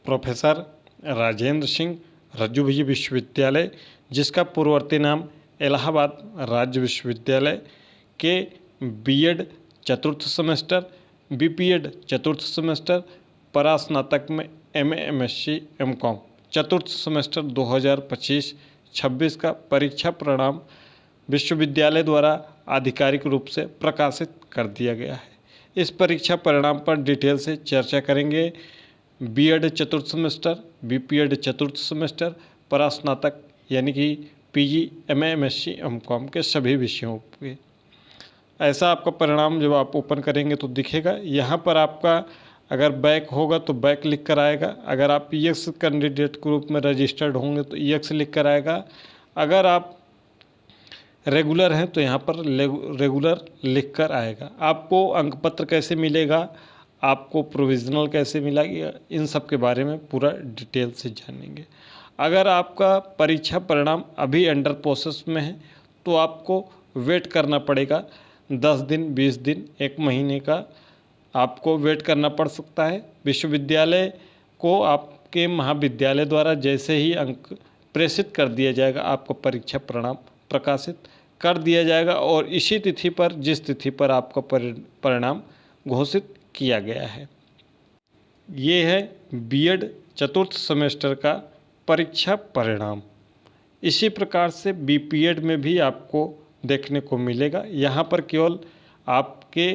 Professor Rajendra Singh रज्जूभुजी विश्वविद्यालय, जिसका पूर्ववर्ती नाम इलाहाबाद राज्य विश्वविद्यालय के बीएड चतुर्थ सेमेस्टर, बीपीएड चतुर्थ सेमेस्टर, परास्नातक में एमए, एमएससी, एमकॉम चतुर्थ सेमेस्टर 2025-26 का परीक्षा परिणाम विश्वविद्यालय द्वारा आधिकारिक रूप से प्रकाशित कर दिया गया है। इस परीक्षा परिणाम पर डिटेल से चर्चा करेंगे। बीएड चतुर्थ सेमेस्टर, बीपीएड चतुर्थ सेमेस्टर, परास्नातक यानी कि पीजी, एमए, एमएससी, एमकॉम के सभी विषयों पे ऐसा आपका परिणाम जब आप ओपन करेंगे तो दिखेगा। यहाँ पर आपका अगर बैक होगा तो बैक लिख कर आएगा, अगर आप ईएक्स कैंडिडेट के रूप में रजिस्टर्ड होंगे तो ईएक्स लिख कर आएगा, अगर आप रेगुलर हैं तो यहाँ पर रेगुलर लिख कर आएगा। आपको अंक पत्र कैसे मिलेगा, आपको प्रोविज़नल कैसे मिलेगा, इन सब के बारे में पूरा डिटेल से जानेंगे। अगर आपका परीक्षा परिणाम अभी अंडर प्रोसेस में है तो आपको वेट करना पड़ेगा 10 दिन, 20 दिन, 1 महीने का आपको वेट करना पड़ सकता है। विश्वविद्यालय को आपके महाविद्यालय द्वारा जैसे ही अंक प्रेषित कर दिया जाएगा, आपको परीक्षा परिणाम प्रकाशित कर दिया जाएगा और इसी तिथि पर, जिस तिथि पर आपका परिणाम घोषित किया गया है। ये है बीएड चतुर्थ सेमेस्टर का परीक्षा परिणाम। इसी प्रकार से बीपीएड में भी आपको देखने को मिलेगा। यहाँ पर केवल आपके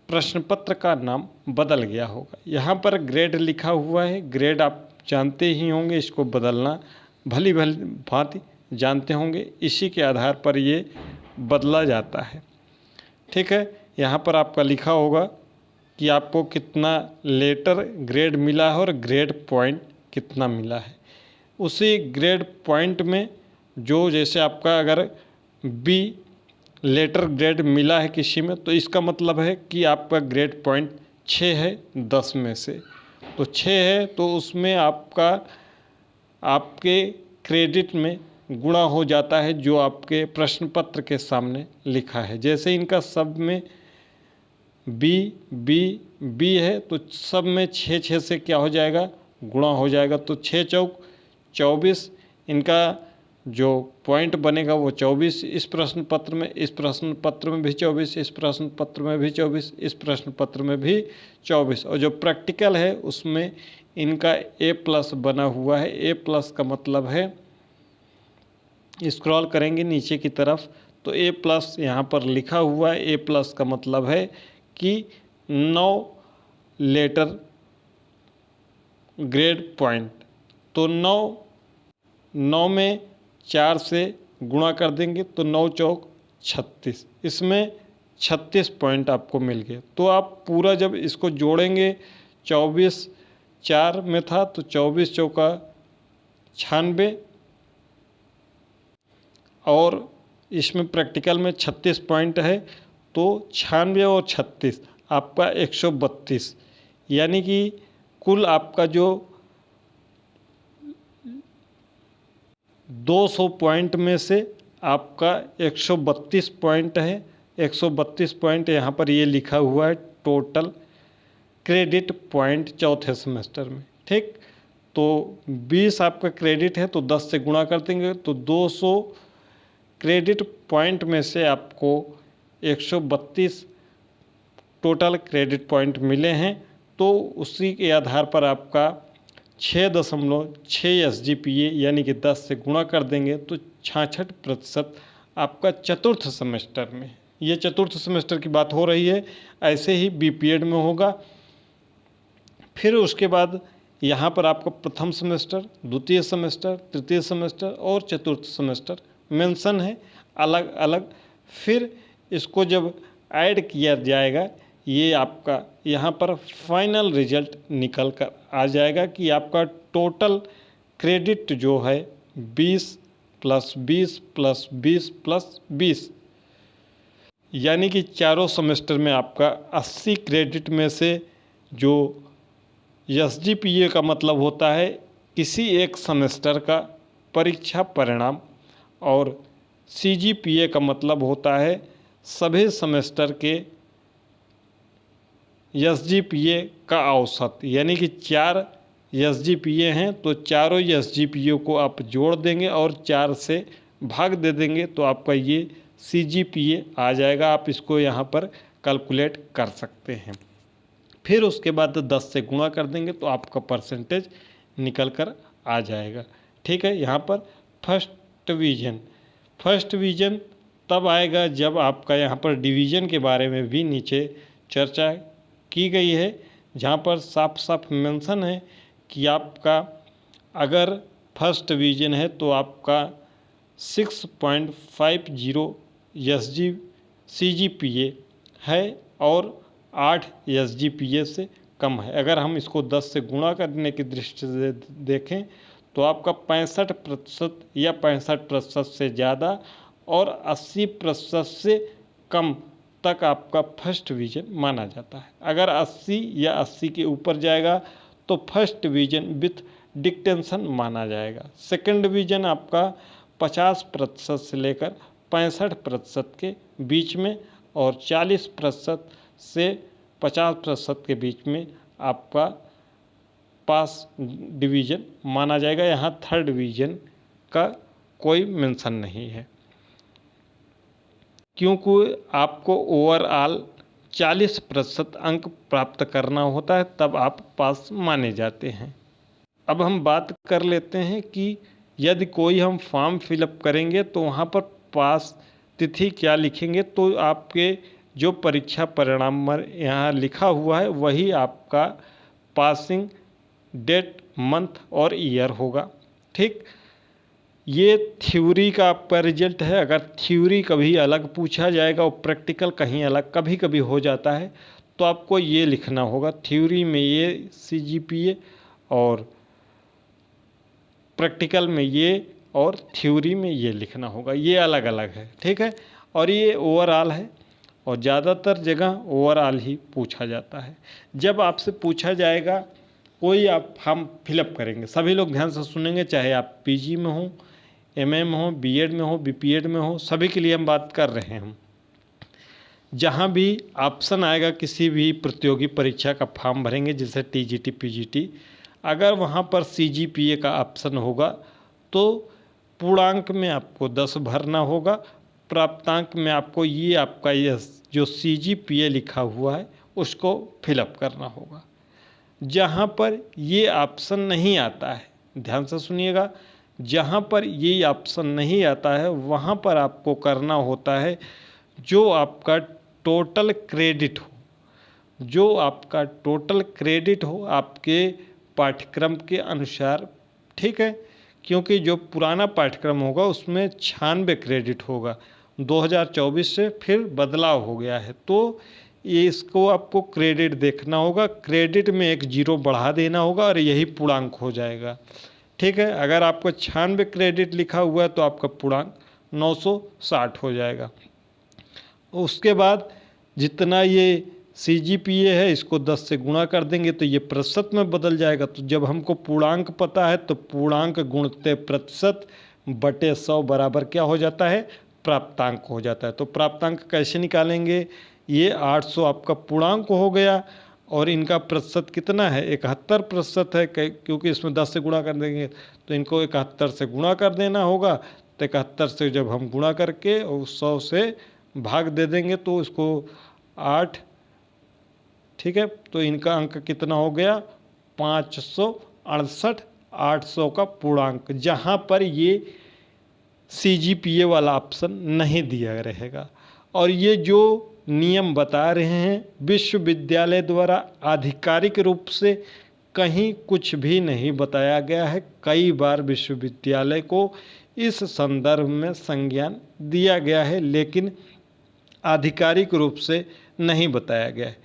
प्रश्न पत्र का नाम बदल गया होगा। यहाँ पर ग्रेड लिखा हुआ है, ग्रेड आप जानते ही होंगे, इसको बदलना भली भांति जानते होंगे, इसी के आधार पर ये बदला जाता है। ठीक है, यहाँ पर आपका लिखा होगा कि आपको कितना लेटर ग्रेड मिला है और ग्रेड पॉइंट कितना मिला है। उसी ग्रेड पॉइंट में जो, जैसे आपका अगर बी लेटर ग्रेड मिला है किसी में, तो इसका मतलब है कि आपका ग्रेड पॉइंट 6 है 10 में से, तो 6 है तो उसमें आपका आपके क्रेडिट में गुणा हो जाता है जो आपके प्रश्न पत्र के सामने लिखा है। जैसे इनका सब में बी बी बी है तो सब में 6 से क्या हो जाएगा, गुणा हो जाएगा, तो 6 चौक 24, इनका जो पॉइंट बनेगा वो 24 इस प्रश्न पत्र में, इस प्रश्न पत्र में भी 24, इस प्रश्न पत्र में भी 24, इस प्रश्न पत्र में भी 24, और जो प्रैक्टिकल है उसमें इनका A+ बना हुआ है। A+ का मतलब है, स्क्रॉल करेंगे नीचे की तरफ तो A+ यहाँ पर लिखा हुआ है। A+ का मतलब है कि 9 लेटर ग्रेड पॉइंट, तो 9 में 4 से गुणा कर देंगे तो 9 चौक 36, इसमें 36 पॉइंट आपको मिल गए। तो आप पूरा जब इसको जोड़ेंगे, 24 4 में था तो 24 चौका 96, और इसमें प्रैक्टिकल में 36 पॉइंट है तो 96 और 36 आपका 132, यानी कि कुल आपका जो 200 पॉइंट में से आपका 132 पॉइंट है। 132 पॉइंट यहाँ पर ये लिखा हुआ है टोटल क्रेडिट पॉइंट चौथे सेमेस्टर में। ठीक, तो 20 आपका क्रेडिट है तो 10 से गुणा कर देंगे तो 200 क्रेडिट पॉइंट में से आपको 132 टोटल क्रेडिट पॉइंट मिले हैं। तो उसी के आधार पर आपका 6.6 SGPA यानी कि 10 से गुणा कर देंगे तो 66% आपका चतुर्थ सेमेस्टर में। ये चतुर्थ सेमेस्टर की बात हो रही है, ऐसे ही बीपीएड में होगा। फिर उसके बाद यहाँ पर आपका प्रथम सेमेस्टर, द्वितीय सेमेस्टर, तृतीय सेमेस्टर और चतुर्थ सेमेस्टर मेंशन है अलग अलग। फिर इसको जब ऐड किया जाएगा, ये आपका यहाँ पर फाइनल रिजल्ट निकल कर आ जाएगा कि आपका टोटल क्रेडिट जो है 20 + 20 + 20 + 20, यानी कि चारों सेमेस्टर में आपका 80 क्रेडिट में से जो SGPA का मतलब होता है किसी एक सेमेस्टर का परीक्षा परिणाम, और CGPA का मतलब होता है सभी सेमेस्टर के SGPA का औसत, यानी कि 4 एसजीपीए हैं तो चारों एसजीपीए को आप जोड़ देंगे और 4 से भाग दे देंगे तो आपका ये सीजीपीए आ जाएगा। आप इसको यहाँ पर कैलकुलेट कर सकते हैं। फिर उसके बाद 10 से गुणा कर देंगे तो आपका परसेंटेज निकल कर आ जाएगा। ठीक है, यहाँ पर फर्स्ट डिवीज़न तब आएगा जब आपका यहाँ पर डिवीज़न के बारे में भी नीचे चर्चा की गई है, जहाँ पर साफ साफ मेंशन है कि आपका अगर फर्स्ट डिवीज़न है तो आपका 6.50 सीजीपीए है और 8 एसजीपीए से कम है। अगर हम इसको 10 से गुणा करने की दृष्टि से देखें तो आपका 65% या 65% से ज़्यादा और 80% से कम तक आपका फर्स्ट डिवीज़न माना जाता है। अगर 80 या 80 के ऊपर जाएगा तो फर्स्ट डिवीज़न विथ डिक्टेंशन माना जाएगा। सेकंड डिवीज़न आपका 50% से लेकर 65% के बीच में और 40% से 50% के बीच में आपका पास डिवीज़न माना जाएगा। यहाँ थर्ड डिवीज़न का कोई मेंशन नहीं है, क्योंकि आपको ओवरऑल 40% अंक प्राप्त करना होता है, तब आप पास माने जाते हैं। अब हम बात कर लेते हैं कि यदि कोई हम फॉर्म फिलअप करेंगे तो वहाँ पर पास तिथि क्या लिखेंगे, तो आपके जो परीक्षा परिणाम यहाँ लिखा हुआ है वही आपका पासिंग डेट, मंथ और ईयर होगा। ठीक, ये थ्योरी का आपका रिजल्ट है। अगर थ्योरी कभी अलग पूछा जाएगा और प्रैक्टिकल कहीं अलग कभी कभी हो जाता है तो आपको ये लिखना होगा, थ्योरी में ये सीजीपीए और प्रैक्टिकल में ये और थ्योरी में ये लिखना होगा, ये अलग अलग है। ठीक है, और ये ओवरऑल है और ज़्यादातर जगह ओवरऑल ही पूछा जाता है। जब आपसे पूछा जाएगा कोई आप फॉर्म फिलअप करेंगे, सभी लोग ध्यान से सुनेंगे, चाहे आप पीजी में हो, एमए में हो, बीएड में हो, बीपीएड में हो, सभी के लिए हम बात कर रहे हैं। जहाँ भी ऑप्शन आएगा किसी भी प्रतियोगी परीक्षा का फॉर्म भरेंगे जैसे टीजीटी पीजीटी, अगर वहाँ पर सीजीपीए का ऑप्शन होगा तो पूर्णांक में आपको 10 भरना होगा, प्राप्तांक में आपको ये आपका ये जो सीजीपीए लिखा हुआ है उसको फिलअप करना होगा। जहाँ पर ये ऑप्शन नहीं आता है, ध्यान से सुनिएगा, जहाँ पर ये ऑप्शन नहीं आता है वहाँ पर आपको करना होता है जो आपका टोटल क्रेडिट हो, जो आपका टोटल क्रेडिट हो आपके पाठ्यक्रम के अनुसार। ठीक है, क्योंकि जो पुराना पाठ्यक्रम होगा उसमें 96 क्रेडिट होगा, 2024 से फिर बदलाव हो गया है, तो ये इसको आपको क्रेडिट देखना होगा, क्रेडिट में एक जीरो बढ़ा देना होगा और यही पूर्णांक हो जाएगा। ठीक है, अगर आपको 96 क्रेडिट लिखा हुआ है तो आपका पूर्णांक 960 हो जाएगा। उसके बाद जितना ये सीजीपीए है इसको 10 से गुणा कर देंगे तो ये प्रतिशत में बदल जाएगा। तो जब हमको पूर्णांक पता है तो पूर्णांक गुणते प्रतिशत बटे 100 बराबर क्या हो जाता है, प्राप्तांक हो जाता है। तो प्राप्तांक कैसे निकालेंगे, ये 800 आपका पूर्णांक हो गया और इनका प्रतिशत कितना है, 71% है, क्योंकि इसमें 10 से गुणा कर देंगे तो इनको 71 से गुणा कर देना होगा। तो 71 से जब हम गुणा करके और 100 से भाग दे देंगे तो इसको 8, ठीक है, तो इनका अंक कितना हो गया 568, 800 का पूर्णांक, जहाँ पर ये सीजीपीए वाला ऑप्शन नहीं दिया रहेगा। और ये जो नियम बता रहे हैं विश्वविद्यालय द्वारा आधिकारिक रूप से कहीं कुछ भी नहीं बताया गया है। कई बार विश्वविद्यालय को इस संदर्भ में संज्ञान दिया गया है लेकिन आधिकारिक रूप से नहीं बताया गया है।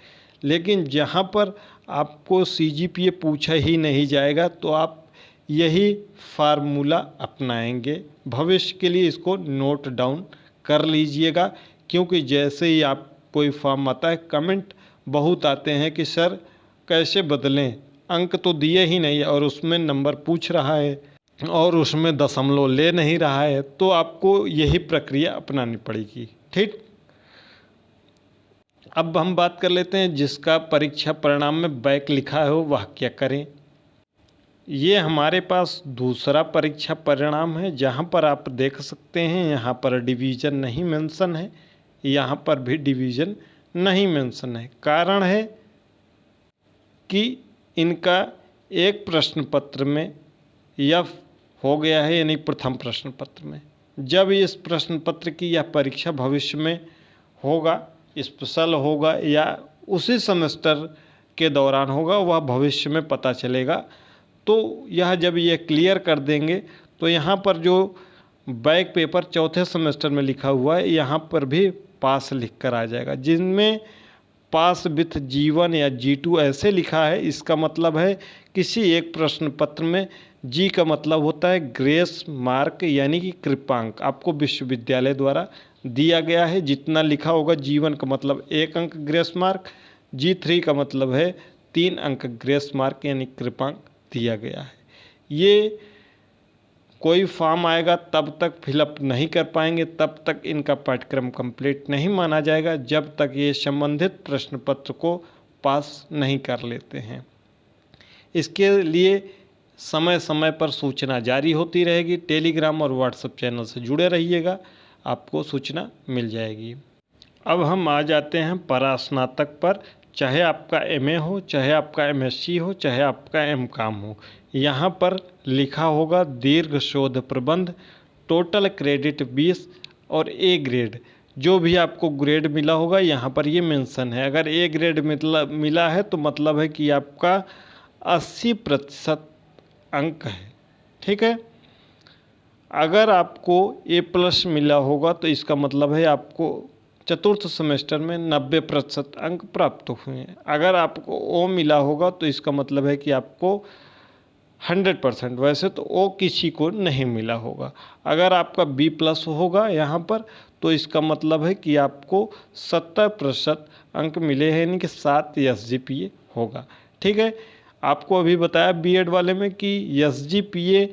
लेकिन जहाँ पर आपको सीजीपीए पूछा ही नहीं जाएगा तो आप यही फार्मूला अपनाएंगे। भविष्य के लिए इसको नोट डाउन कर लीजिएगा, क्योंकि जैसे ही आप कोई फॉर्म आता है कमेंट बहुत आते हैं कि सर कैसे बदलें, अंक तो दिए ही नहीं और उसमें नंबर पूछ रहा है और उसमें दशमलव ले नहीं रहा है, तो आपको यही प्रक्रिया अपनानी पड़ेगी। ठीक, अब हम बात कर लेते हैं जिसका परीक्षा परिणाम में बैक लिखा हो वह क्या करें। ये हमारे पास दूसरा परीक्षा परिणाम है, जहाँ पर आप देख सकते हैं यहाँ पर डिवीज़न नहीं मेंशन है, यहाँ पर भी डिवीज़न नहीं मेंशन है। कारण है कि इनका एक प्रश्न पत्र में यफ हो गया है, यानी प्रथम प्रश्न पत्र में। जब इस प्रश्न पत्र की यह परीक्षा भविष्य में होगा, स्पेशल होगा या उसी सेमेस्टर के दौरान होगा, वह भविष्य में पता चलेगा। तो यह जब ये क्लियर कर देंगे तो यहाँ पर जो बैक पेपर चौथे सेमेस्टर में लिखा हुआ है, यहाँ पर भी पास लिख कर आ जाएगा। जिनमें पास विथ G1 या G2 ऐसे लिखा है, इसका मतलब है किसी एक प्रश्न पत्र में जी का मतलब होता है ग्रेस मार्क, यानी कि कृपांक आपको विश्वविद्यालय द्वारा दिया गया है। जितना लिखा होगा G1 का मतलब 1 अंक ग्रेस मार्क, G3 का मतलब है 3 अंक ग्रेस मार्क यानी कृपांक दिया गया है। ये कोई फॉर्म आएगा तब तक फिलअप नहीं कर पाएंगे, तब तक इनका पाठ्यक्रम कंप्लीट नहीं माना जाएगा, जब तक ये संबंधित प्रश्न पत्र को पास नहीं कर लेते हैं। इसके लिए समय समय पर सूचना जारी होती रहेगी। टेलीग्राम और व्हाट्सएप चैनल से जुड़े रहिएगा, आपको सूचना मिल जाएगी। अब हम आ जाते हैं परास्नातक पर। चाहे आपका एमए हो, चाहे आपका एमएससी हो, चाहे आपका एमकॉम हो, यहाँ पर लिखा होगा दीर्घ शोध प्रबंध, टोटल क्रेडिट 20 और ए ग्रेड। जो भी आपको ग्रेड मिला होगा यहाँ पर ये मेंशन है। अगर ए ग्रेड मिला है तो मतलब है कि आपका 80% अंक है, ठीक है। अगर आपको ए प्लस मिला होगा तो इसका मतलब है आपको चतुर्थ सेमेस्टर में 90% अंक प्राप्त हुए हैं। अगर आपको ओ मिला होगा तो इसका मतलब है कि आपको 100%, वैसे तो ओ किसी को नहीं मिला होगा। अगर आपका बी प्लस होगा यहाँ पर तो इसका मतलब है कि आपको 70% अंक मिले हैं, यानी कि 7 SGPA होगा, ठीक है। आपको अभी बताया बीएड वाले में कि SGPA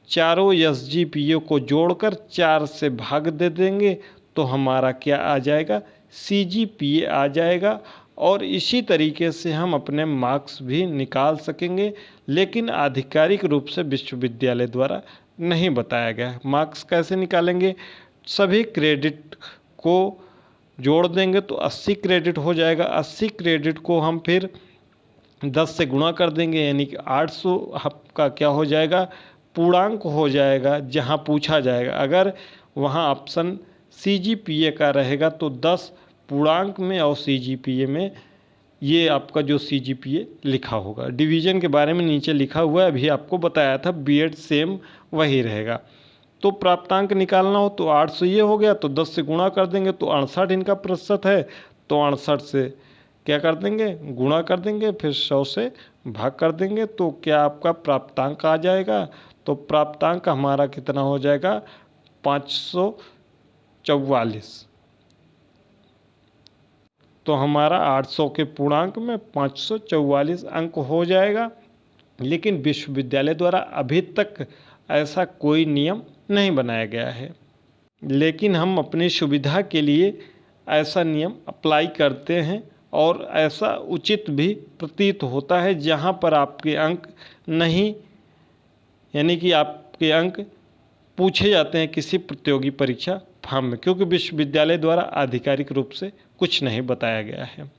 चारों SGPA को जोड़कर 4 से भाग दे देंगे तो हमारा क्या आ जाएगा, CGPA आ जाएगा। और इसी तरीके से हम अपने मार्क्स भी निकाल सकेंगे, लेकिन आधिकारिक रूप से विश्वविद्यालय द्वारा नहीं बताया गया है। मार्क्स कैसे निकालेंगे, सभी क्रेडिट को जोड़ देंगे तो 80 क्रेडिट हो जाएगा। 80 क्रेडिट को हम फिर 10 से गुणा कर देंगे, यानी कि 800 आपका क्या हो जाएगा, पूर्णांक हो जाएगा जहां पूछा जाएगा। अगर वहां ऑप्शन CGPA का रहेगा तो 10 पूर्णांक में और CGPA में ये आपका जो CGPA लिखा होगा। डिवीज़न के बारे में नीचे लिखा हुआ है, अभी आपको बताया था, बीएड सेम वही रहेगा। तो प्राप्तांक निकालना हो तो 800 ये हो गया, तो 10 से गुणा कर देंगे तो 68 इनका प्रतिशत है, तो 68 से क्या कर देंगे, गुणा कर देंगे, फिर 100 से भाग कर देंगे, तो क्या आपका प्राप्तांक आ जाएगा। तो प्राप्तांक हमारा कितना हो जाएगा, 544। तो हमारा 800 के पूर्णांक में 544 अंक हो जाएगा। लेकिन विश्वविद्यालय द्वारा अभी तक ऐसा कोई नियम नहीं बनाया गया है, लेकिन हम अपनी सुविधा के लिए ऐसा नियम अप्लाई करते हैं और ऐसा उचित भी प्रतीत होता है। जहां पर आपके अंक नहीं, यानी कि आपके अंक पूछे जाते हैं किसी प्रतियोगी परीक्षा फॉर्म में, क्योंकि विश्वविद्यालय द्वारा आधिकारिक रूप से कुछ नहीं बताया गया है।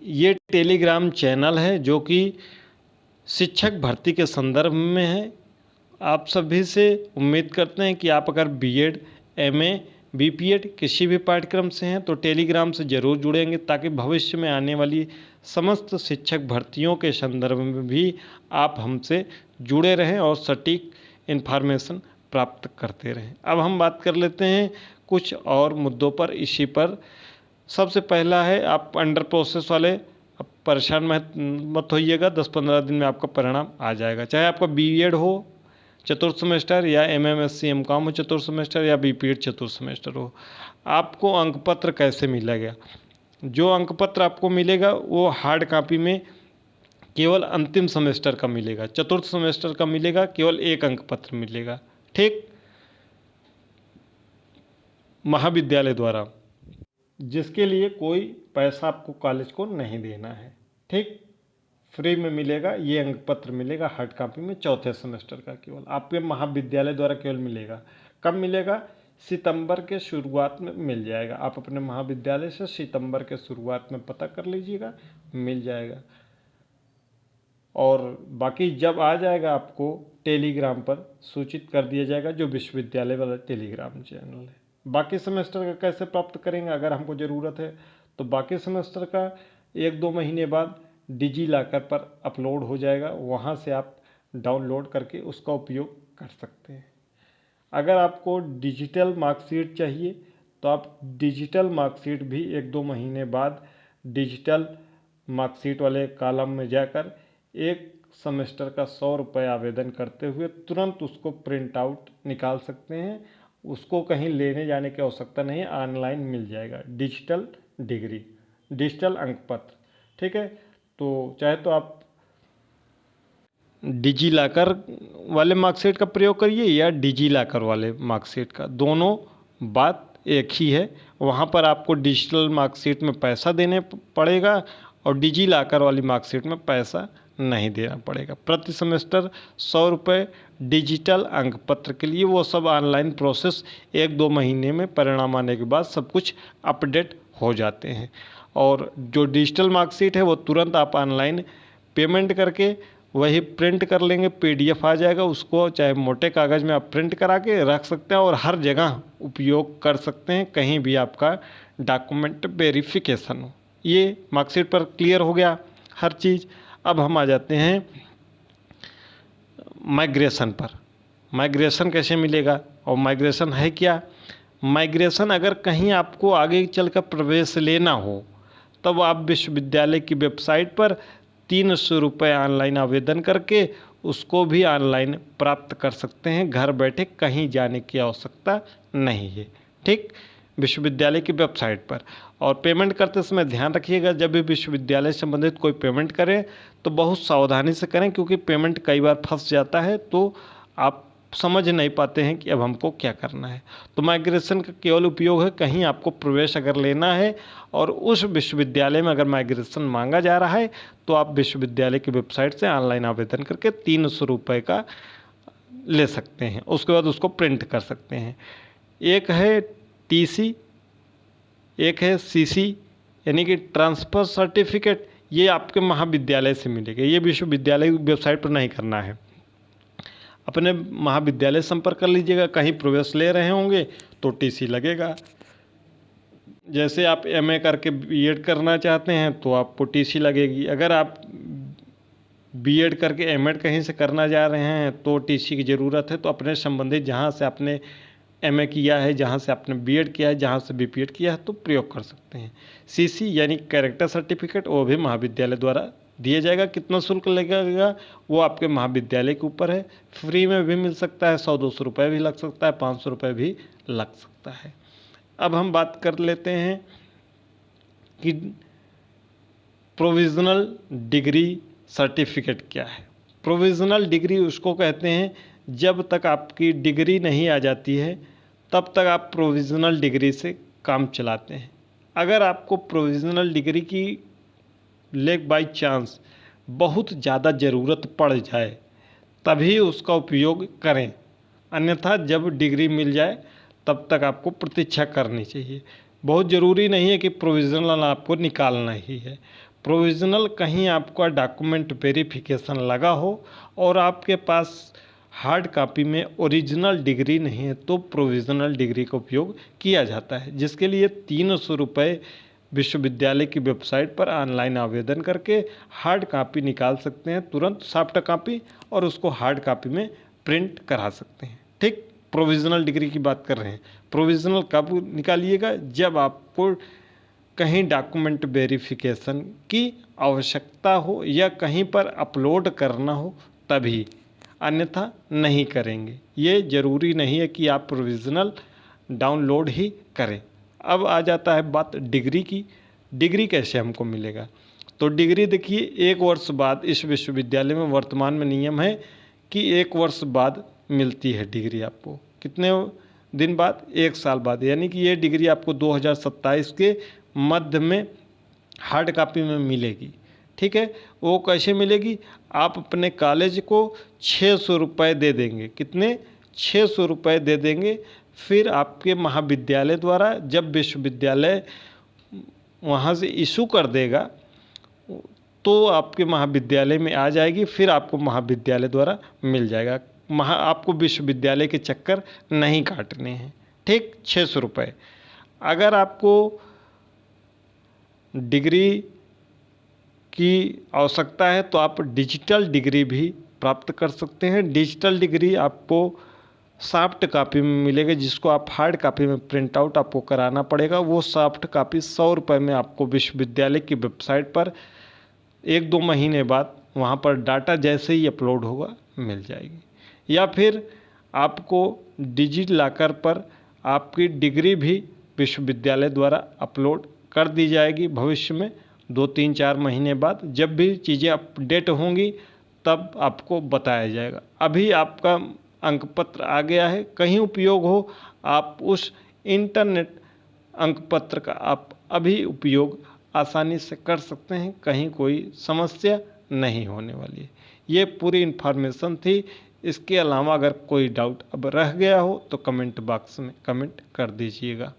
ये टेलीग्राम चैनल है जो कि शिक्षक भर्ती के संदर्भ में है। आप सभी से उम्मीद करते हैं कि आप अगर बीएड, एमए, बीपीएड किसी भी पाठ्यक्रम से हैं तो टेलीग्राम से ज़रूर जुड़ेंगे, ताकि भविष्य में आने वाली समस्त शिक्षक भर्तियों के संदर्भ में भी आप हमसे जुड़े रहें और सटीक इन्फॉर्मेशन प्राप्त करते रहें। अब हम बात कर लेते हैं कुछ और मुद्दों पर। इसी पर सबसे पहला है, आप अंडर प्रोसेस वाले अब परेशान मत होइएगा, 10-15 दिन में आपका परिणाम आ जाएगा। चाहे आपका बीएड हो चतुर्थ सेमेस्टर, या MMSC एमकॉम हो चतुर्थ सेमेस्टर, या बीपीएड चतुर्थ सेमेस्टर हो, आपको अंकपत्र कैसे मिलेगा। जो अंकपत्र आपको मिलेगा वो हार्ड कॉपी में केवल अंतिम सेमेस्टर का मिलेगा, चतुर्थ सेमेस्टर का मिलेगा केवल 1 अंकपत्र मिलेगा, ठीक, महाविद्यालय द्वारा, जिसके लिए कोई पैसा आपको कॉलेज को नहीं देना है, ठीक। फ्री में मिलेगा, ये अंक पत्र मिलेगा हार्ड कॉपी में चौथे सेमेस्टर का केवल आपके महाविद्यालय द्वारा केवल मिलेगा। कब मिलेगा? सितंबर के शुरुआत में मिल जाएगा। आप अपने महाविद्यालय से सितंबर के शुरुआत में पता कर लीजिएगा, मिल जाएगा। और बाकी जब आ जाएगा आपको टेलीग्राम पर सूचित कर दिया जाएगा, जो विश्वविद्यालय वाला टेलीग्राम चैनल है। बाकी सेमेस्टर का कैसे प्राप्त करेंगे? अगर हमको ज़रूरत है तो बाकी सेमेस्टर का 1-2 महीने बाद डिजी लॉकर पर अपलोड हो जाएगा, वहाँ से आप डाउनलोड करके उसका उपयोग कर सकते हैं। अगर आपको डिजिटल मार्कशीट चाहिए तो आप डिजिटल मार्कशीट भी 1-2 महीने बाद डिजिटल मार्कशीट वाले कॉलम में जाकर एक सेमेस्टर का 100 रुपये आवेदन करते हुए तुरंत उसको प्रिंट आउट निकाल सकते हैं। उसको कहीं लेने जाने की आवश्यकता नहीं है, ऑनलाइन मिल जाएगा। डिजिटल डिग्री, डिजिटल अंक पत्र, ठीक है। तो चाहे तो आप डिजी लॉकर वाले मार्कशीट का प्रयोग करिए या डिजी लॉकर वाले मार्कशीट का, दोनों बात एक ही है। वहाँ पर आपको डिजिटल मार्कशीट में पैसा देने पड़ेगा और डिजी लॉकर वाली मार्कशीट में पैसा नहीं देना पड़ेगा। प्रति सेमेस्टर 100 रुपये डिजिटल अंक पत्र के लिए, वो सब ऑनलाइन प्रोसेस 1-2 महीने में परिणाम आने के बाद सब कुछ अपडेट हो जाते हैं। और जो डिजिटल मार्कशीट है वो तुरंत आप ऑनलाइन पेमेंट करके वही प्रिंट कर लेंगे, PDF आ जाएगा, उसको चाहे मोटे कागज़ में आप प्रिंट करा के रख सकते हैं और हर जगह उपयोग कर सकते हैं, कहीं भी आपका डॉक्यूमेंट वेरिफिकेशन हो। ये मार्कशीट पर क्लियर हो गया हर चीज़। अब हम आ जाते हैं माइग्रेशन पर। माइग्रेशन कैसे मिलेगा और माइग्रेशन है क्या? माइग्रेशन अगर कहीं आपको आगे चलकर प्रवेश लेना हो तब आप विश्वविद्यालय की वेबसाइट पर 300 रुपये ऑनलाइन आवेदन करके उसको भी ऑनलाइन प्राप्त कर सकते हैं। घर बैठे कहीं जाने की आवश्यकता नहीं है, ठीक, विश्वविद्यालय की वेबसाइट पर। और पेमेंट करते समय ध्यान रखिएगा, जब भी विश्वविद्यालय से संबंधित कोई पेमेंट करें तो बहुत सावधानी से करें, क्योंकि पेमेंट कई बार फंस जाता है तो आप समझ नहीं पाते हैं कि अब हमको क्या करना है। तो माइग्रेशन का केवल उपयोग है कहीं आपको प्रवेश अगर लेना है और उस विश्वविद्यालय में अगर माइग्रेशन मांगा जा रहा है तो आप विश्वविद्यालय की वेबसाइट से ऑनलाइन आवेदन करके 300 रुपये का ले सकते हैं। उसके बाद उसको प्रिंट कर सकते हैं। एक है TC, एक है CC यानी कि ट्रांसफ़र सर्टिफिकेट, ये आपके महाविद्यालय से मिलेगा। ये विश्वविद्यालय की वेबसाइट पर नहीं करना है, अपने महाविद्यालय संपर्क कर लीजिएगा। कहीं प्रवेश ले रहे होंगे तो TC लगेगा। जैसे आप MA करके B.Ed करना चाहते हैं तो आपको TC लगेगी। अगर आप B.Ed करके M.Ed कहीं से करना जा रहे हैं तो TC की ज़रूरत है। तो अपने संबंधित जहाँ से आपने MA किया है, जहाँ से आपने B.Ed किया है, जहाँ से B.Ped किया है तो प्रयोग कर सकते हैं। CC यानी कैरेक्टर सर्टिफिकेट, वो भी महाविद्यालय द्वारा दिया जाएगा। कितना शुल्क लगेगा वो आपके महाविद्यालय के ऊपर है। फ्री में भी मिल सकता है, 100-200 रुपये भी लग सकता है, 500 रुपये भी लग सकता है। अब हम बात कर लेते हैं कि प्रोविज़नल डिग्री सर्टिफिकेट क्या है। प्रोविज़नल डिग्री उसको कहते हैं जब तक आपकी डिग्री नहीं आ जाती है तब तक आप प्रोविज़नल डिग्री से काम चलाते हैं। अगर आपको प्रोविज़नल डिग्री की लेग बाई चांस बहुत ज़्यादा ज़रूरत पड़ जाए तभी उसका उपयोग करें, अन्यथा जब डिग्री मिल जाए तब तक आपको प्रतीक्षा करनी चाहिए। बहुत ज़रूरी नहीं है कि प्रोविज़नल आपको निकालना ही है। प्रोविज़नल कहीं आपका डॉक्यूमेंट वेरिफिकेशन लगा हो और आपके पास हार्ड कॉपी में ओरिजिनल डिग्री नहीं है तो प्रोविज़नल डिग्री का उपयोग किया जाता है, जिसके लिए 300 रुपये विश्वविद्यालय की वेबसाइट पर ऑनलाइन आवेदन करके हार्ड कॉपी निकाल सकते हैं, तुरंत सॉफ्ट कॉपी, और उसको हार्ड कॉपी में प्रिंट करा सकते हैं। ठीक, प्रोविज़नल डिग्री की बात कर रहे हैं। प्रोविज़नल कब निकालिएगा? जब आपको कहीं डॉक्यूमेंट वेरिफिकेशन की आवश्यकता हो या कहीं पर अपलोड करना हो तभी, अन्यथा नहीं करेंगे। ये ज़रूरी नहीं है कि आप प्रोविज़नल डाउनलोड ही करें। अब आ जाता है बात डिग्री की। डिग्री कैसे हमको मिलेगा? तो डिग्री देखिए, 1 वर्ष बाद इस विश्वविद्यालय में वर्तमान में नियम है कि 1 वर्ष बाद मिलती है डिग्री आपको। कितने दिन बाद? 1 साल बाद। यानी कि ये डिग्री आपको 2027 के मध्य में हार्ड कॉपी में मिलेगी। ठीक है। वो कैसे मिलेगी? आप अपने कॉलेज को 600 रुपये दे देंगे। कितने? 600 रुपये दे देंगे। फिर आपके महाविद्यालय द्वारा जब विश्वविद्यालय वहाँ से इशू कर देगा तो आपके महाविद्यालय में आ जाएगी, फिर आपको महाविद्यालय द्वारा मिल जाएगा। आपको विश्वविद्यालय के चक्कर नहीं काटने हैं, ठीक। 600 रुपये। अगर आपको डिग्री की आवश्यकता है तो आप डिजिटल डिग्री भी प्राप्त कर सकते हैं। डिजिटल डिग्री आपको सॉफ्ट कॉपी में मिलेगा, जिसको आप हार्ड कॉपी में प्रिंट आउट आपको कराना पड़ेगा। वो सॉफ्ट कॉपी 100 रुपये में आपको विश्वविद्यालय की वेबसाइट पर 1-2 महीने बाद वहाँ पर डाटा जैसे ही अपलोड होगा मिल जाएगी। या फिर आपको डिजिलॉकर पर आपकी डिग्री भी विश्वविद्यालय द्वारा अपलोड कर दी जाएगी। भविष्य में 2-3-4 महीने बाद जब भी चीज़ें अपडेट होंगी तब आपको बताया जाएगा। अभी आपका अंकपत्र आ गया है, कहीं उपयोग हो आप उस इंटरनेट अंकपत्र का आप अभी उपयोग आसानी से कर सकते हैं, कहीं कोई समस्या नहीं होने वाली है। ये पूरी इन्फॉर्मेशन थी। इसके अलावा अगर कोई डाउट अब रह गया हो तो कमेंट बॉक्स में कमेंट कर दीजिएगा।